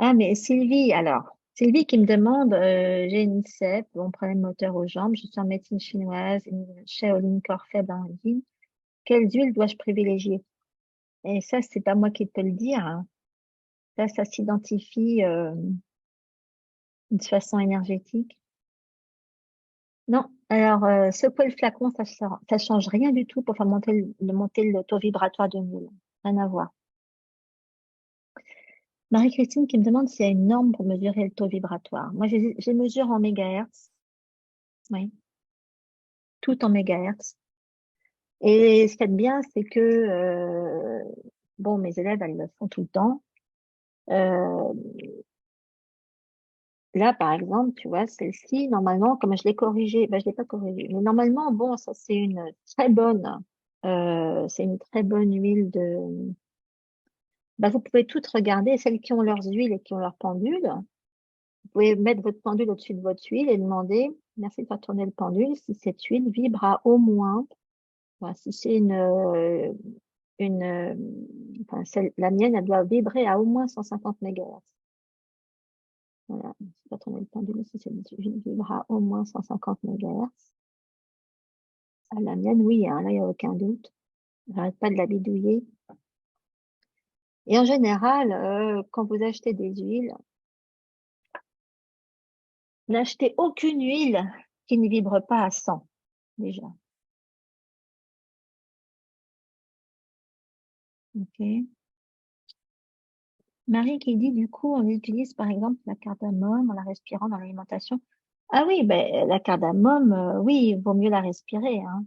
Ah, mais Sylvie, alors, Sylvie qui me demande, j'ai une CEP, bon problème moteur aux jambes, je suis en médecine chinoise, une Shaolin corps faible en yin. Quelles huiles dois-je privilégier? Et ça, c'est pas moi qui peux le dire. Hein. Ça s'identifie de façon énergétique. Non, alors secouer le flacon, ça change rien du tout pour faire monter le taux vibratoire de l'huile. Rien à voir. Marie-Christine qui me demande s'il y a une norme pour mesurer le taux vibratoire. Moi, j'ai mesure en mégahertz. Oui, tout en mégahertz. Et ce qu'il y a de bien, c'est que, bon, mes élèves, elles le font tout le temps. Euh, Là, par exemple, tu vois, celle-ci, normalement, comme je l'ai corrigée, ben, je l'ai pas corrigée, mais normalement, bon, ça, c'est une très bonne huile de, ben, vous pouvez toutes regarder, celles qui ont leurs huiles et qui ont leur pendule. Vous pouvez mettre votre pendule au-dessus de votre huile et demander, merci de faire tourner le pendule, si cette huile vibre à au moins, voilà, si c'est une, enfin, la mienne, elle doit vibrer à au moins 150 MHz. Voilà, si pas tourner le pendule, si cette huile vibre à au moins 150 MHz. À la mienne, oui, hein, là, il n'y a aucun doute. J'arrête pas de la bidouiller. Et en général, quand vous achetez des huiles, n'achetez aucune huile qui ne vibre pas à 100, déjà. Ok. Marie qui dit, du coup, on utilise par exemple la cardamome en la respirant dans l'alimentation. Ah oui, ben, la cardamome, oui, il vaut mieux la respirer, hein.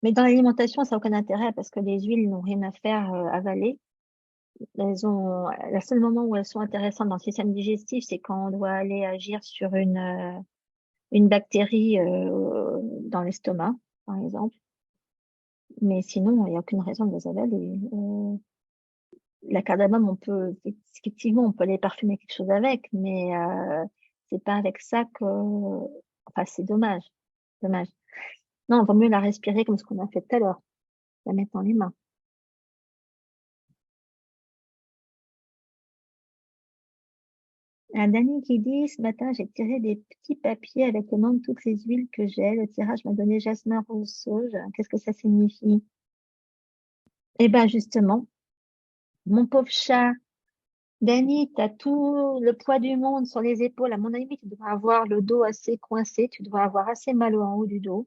Mais dans l'alimentation, ça n'a aucun intérêt parce que les huiles n'ont rien à faire avaler. Le seul moment où elles sont intéressantes dans le système digestif, c'est quand on doit aller agir sur une bactérie dans l'estomac, par exemple. Mais sinon, il n'y a aucune raison de les avaler. La cardamome, effectivement, on peut les parfumer quelque chose avec, mais c'est pas avec ça que, enfin, c'est dommage, dommage. Non, il vaut mieux la respirer comme ce qu'on a fait tout à l'heure, la mettre dans les mains. Un Dany qui dit, ce matin, j'ai tiré des petits papiers avec le nom de toutes les huiles que j'ai. Le tirage m'a donné jasmin rose sauge. Qu'est-ce que ça signifie? Eh ben, justement, mon pauvre chat, Dany, tu as tout le poids du monde sur les épaules. À mon avis, tu devrais avoir le dos assez coincé. Tu devrais avoir assez mal en haut du dos.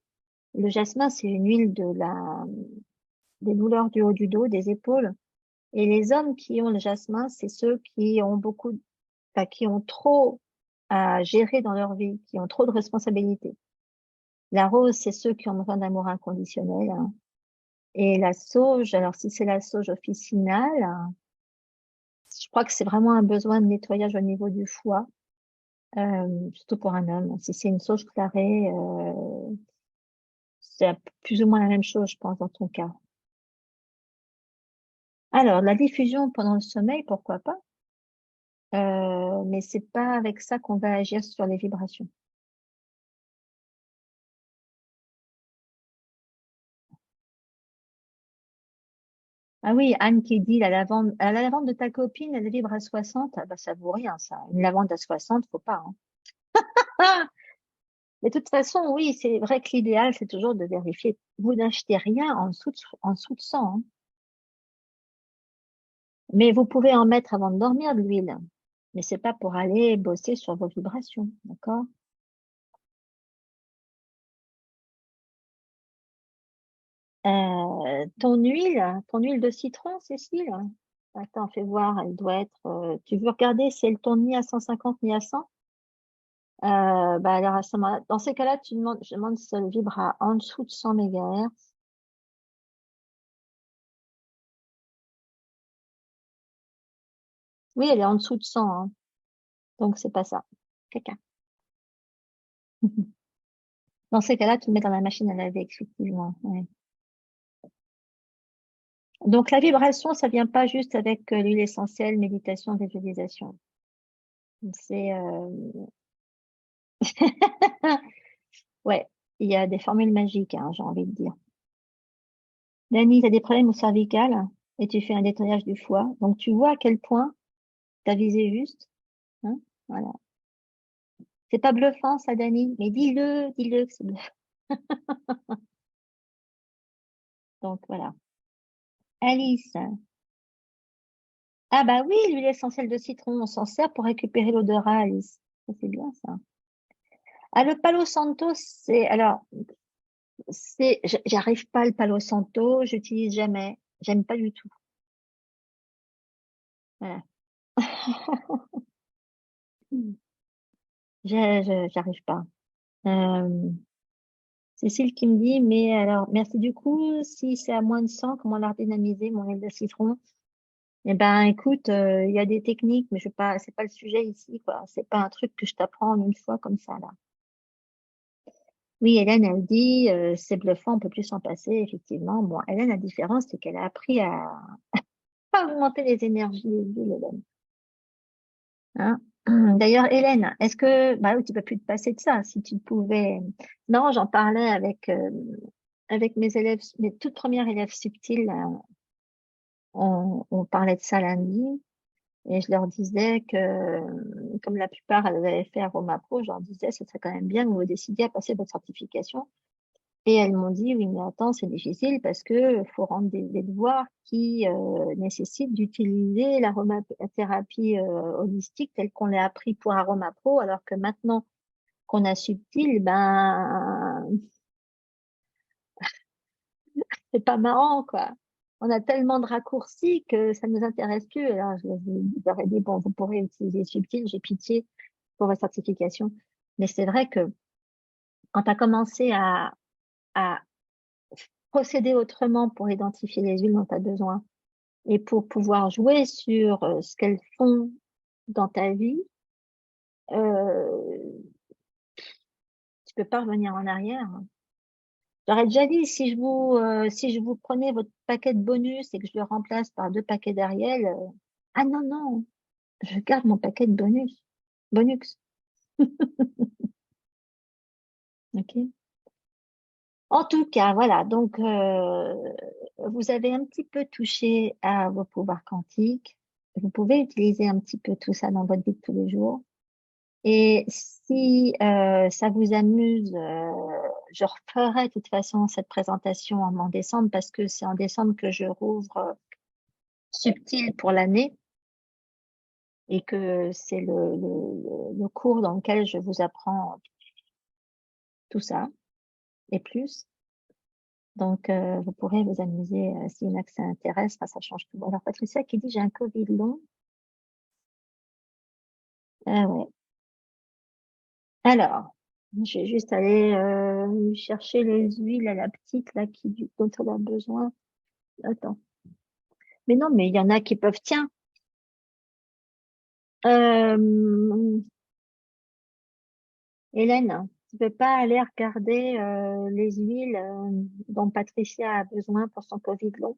Le jasmin, c'est une huile des douleurs du haut du dos, des épaules. Et les hommes qui ont le jasmin, c'est ceux qui ont enfin, qui ont trop à gérer dans leur vie, qui ont trop de responsabilités. La rose, c'est ceux qui ont besoin d'amour inconditionnel. Hein. Et la sauge, alors si c'est la sauge officinale, hein, je crois que c'est vraiment un besoin de nettoyage au niveau du foie, surtout pour un homme. Si c'est une sauge clarée, c'est plus ou moins la même chose, je pense, dans ton cas. Alors, la diffusion pendant le sommeil, pourquoi pas? Mais c'est pas avec ça qu'on va agir sur les vibrations. Ah oui, Anne qui dit la lavande de ta copine, elle vibre à 60. Ah bah, ça vaut rien, ça. Une lavande à 60, faut pas, hein. Ah, mais de toute façon, oui, c'est vrai que l'idéal, c'est toujours de vérifier. Vous n'achetez rien en dessous de 100, hein. Mais vous pouvez en mettre avant de dormir de l'huile. Mais c'est pas pour aller bosser sur vos vibrations, d'accord? Ton huile de citron, Cécile? Attends, fais voir, elle doit être. Tu veux regarder si elle tourne ni à 150 ni à 100? Bah alors à ce moment-là, dans ces cas-là, je demande si elle vibre à en dessous de 100 MHz. Oui, elle est en dessous de 100, hein. Donc c'est pas ça. Caca. Dans ces cas-là, tu le mets dans la machine à laver, effectivement. Ouais. Donc la vibration, ça vient pas juste avec l'huile essentielle, méditation, visualisation. C'est ouais, il y a des formules magiques, hein, j'ai envie de dire. Dani, tu as des problèmes au cervical et tu fais un nettoyage du foie. Donc tu vois à quel point tu as visé juste. Hein, voilà. C'est pas bluffant, ça, Dani, mais dis-le que c'est bluffant. Donc voilà. Alice. Ah bah oui, l'huile essentielle de citron, on s'en sert pour récupérer l'odorat, Alice. Ça, c'est bien ça. Ah, le Palo Santo, j'arrive pas le Palo Santo, j'utilise jamais. J'aime pas du tout. Voilà. J'arrive pas. Euh, Cécile qui me dit, mais alors, merci du coup, si c'est à moins de 100, comment la redynamiser, mon huile de citron? Eh ben, écoute, il y a des techniques, mais je vais pas, c'est pas le sujet ici, quoi. C'est pas un truc que je t'apprends en une fois comme ça, là. Oui, Hélène, elle dit, c'est bluffant, on peut plus s'en passer, effectivement. Bon, Hélène, la différence, c'est qu'elle a appris à pas augmenter les énergies des villes, Hélène. Hein. D'ailleurs, Hélène, est-ce que, bah oui, tu peux plus te passer de ça, si tu pouvais. Non, j'en parlais avec mes élèves, mes toutes premières élèves subtiles, on parlait de ça lundi, et je leur disais que, comme la plupart elles avaient fait Aroma Pro, je leur disais, ce serait quand même bien que vous décidiez à passer votre certification. Et elles m'ont dit, oui, mais attends, c'est difficile parce que faut rendre des devoirs qui nécessitent d'utiliser l'aromathérapie holistique telle qu'on l'a appris pour Aroma Pro, alors que maintenant qu'on a Subtil, ben, c'est pas marrant, quoi. On a tellement de raccourcis que ça nous intéresse plus. Alors, je leur ai dit, bon, vous pourrez utiliser Subtil, j'ai pitié pour votre certification. Mais c'est vrai que quand tu as commencé à procéder autrement pour identifier les huiles dont tu as besoin, et pour pouvoir jouer sur ce qu'elles font dans ta vie, euh, tu peux pas revenir en arrière. J'aurais déjà dit, si je vous prenais votre paquet de bonus et que je le remplace par deux paquets d'Ariel, ah non, non, je garde mon paquet de bonus. Bonux, ok? En tout cas, voilà, donc vous avez un petit peu touché à vos pouvoirs quantiques. Vous pouvez utiliser un petit peu tout ça dans votre vie de tous les jours. Et si ça vous amuse, je referai de toute façon cette présentation en décembre parce que c'est en décembre que je rouvre Subtil pour l'année et que c'est le cours dans lequel je vous apprends tout ça et plus. Donc, vous pourrez vous amuser si une que ça intéresse, enfin, ça change tout. Alors, Patricia qui dit j'ai un Covid long. Ah ouais. Alors, je vais juste aller chercher les huiles à la petite là dont elle a besoin. Attends. Mais non, mais il y en a qui peuvent. Tiens, euh, Hélène, tu peux pas aller regarder les huiles dont Patricia a besoin pour son Covid long?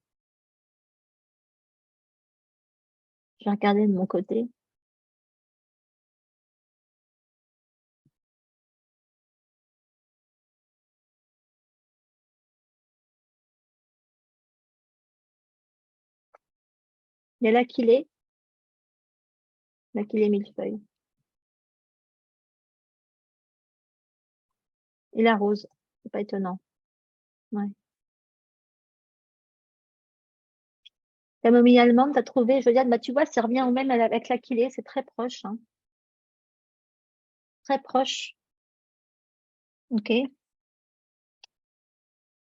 Je vais regarder de mon côté. Il y a l'Aquilée millefeuille. Et la rose, c'est pas étonnant. Ouais. Camomille allemande, t'as trouvé, je veux dire, bah, tu vois, ça revient au même avec l'Aquilée, c'est très proche, hein. Très proche. Ok.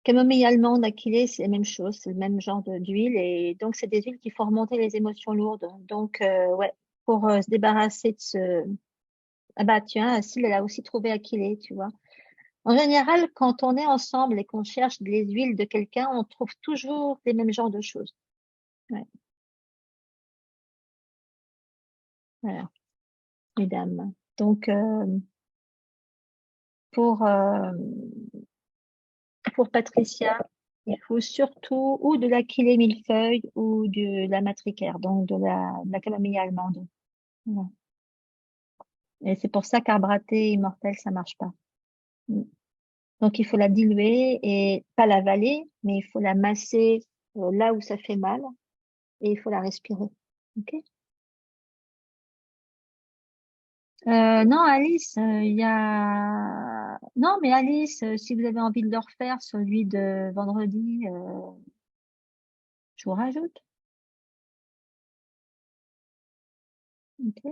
Camomille allemande, Aquilée, c'est la même chose, c'est le même genre d'huile. Et donc, c'est des huiles qui font remonter les émotions lourdes. Donc, ouais, pour se débarrasser de ce. Ah bah, tiens, Acile, elle a aussi trouvé Aquilée, tu vois. En général, quand on est ensemble et qu'on cherche les huiles de quelqu'un, on trouve toujours les mêmes genres de choses. Ouais, voilà, mesdames. Donc, pour, euh, pour Patricia, il faut surtout ou de l'Aquilée millefeuille ou de la matricaire, donc de la camomille allemande. Voilà. Et c'est pour ça qu'arbraté immortel, ça marche pas. Mm. Donc, il faut la diluer et pas l'avaler, mais il faut la masser là où ça fait mal et il faut la respirer. Ok. Non, Alice, il y a... Non, mais Alice, si vous avez envie de le refaire, celui de vendredi, je vous rajoute. Ok.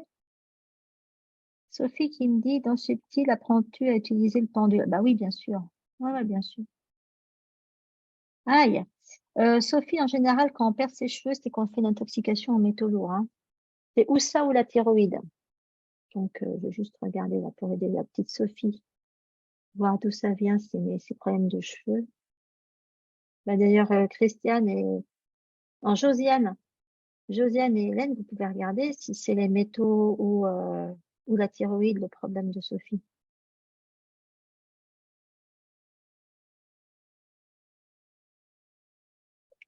Sophie qui me dit, dans Subtil, apprends-tu à utiliser le pendule? Bah oui, bien sûr. Ouais, ouais, bien sûr. Aïe. Sophie, en général, quand on perd ses cheveux, c'est qu'on fait une intoxication aux métaux lourds, hein. C'est ou ça ou la thyroïde. Donc, je vais juste regarder là pour aider la petite Sophie, voir d'où ça vient, ces problèmes de cheveux. Bah, d'ailleurs, Christiane et Josiane et Hélène, vous pouvez regarder si c'est les métaux ou la thyroïde, le problème de Sophie.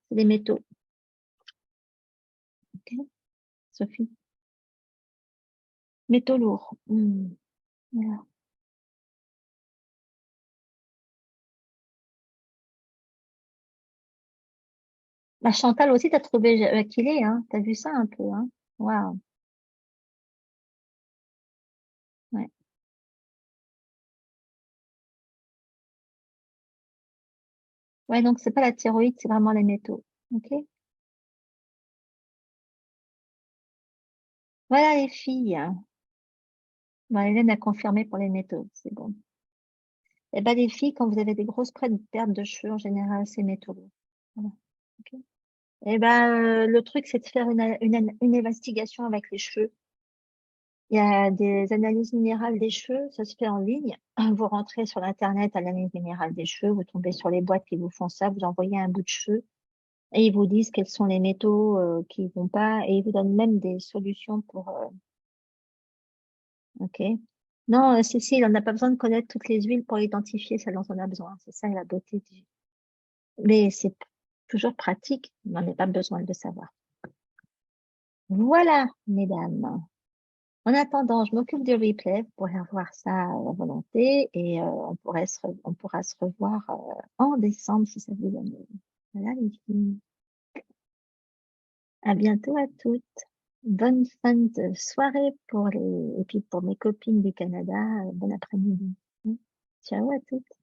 C'est les métaux. Ok, Sophie. Métaux lourds. Voilà. La Chantal aussi, t'as trouvé qu'il est, hein. T'as vu ça un peu, hein. Waouh. Ouais. Ouais, donc c'est pas la thyroïde, c'est vraiment les métaux. Ok. Voilà les filles. Bon, Hélène a confirmé pour les métaux, c'est bon. Eh ben les filles, quand vous avez des grosses pertes de cheveux, en général, c'est métaux lourds. Voilà. Ok. Eh ben le truc, c'est de faire une investigation avec les cheveux. Il y a des analyses minérales des cheveux, ça se fait en ligne. Vous rentrez sur l'internet à l'analyse minérale des cheveux, vous tombez sur les boîtes qui vous font ça, vous envoyez un bout de cheveux et ils vous disent quels sont les métaux qui vont pas et ils vous donnent même des solutions pour. Ok. Non, Cécile, on n'a pas besoin de connaître toutes les huiles pour identifier celles dont on a besoin. C'est ça la beauté du. Mais c'est toujours pratique, mais on n'a pas besoin de le savoir. Voilà, mesdames. En attendant, je m'occupe du replay pour avoir ça à volonté et on pourra se revoir en décembre si ça vous amuse. Voilà les filles. À bientôt à toutes. Bonne fin de soirée et puis pour mes copines du Canada, bon après-midi. Ciao à toutes.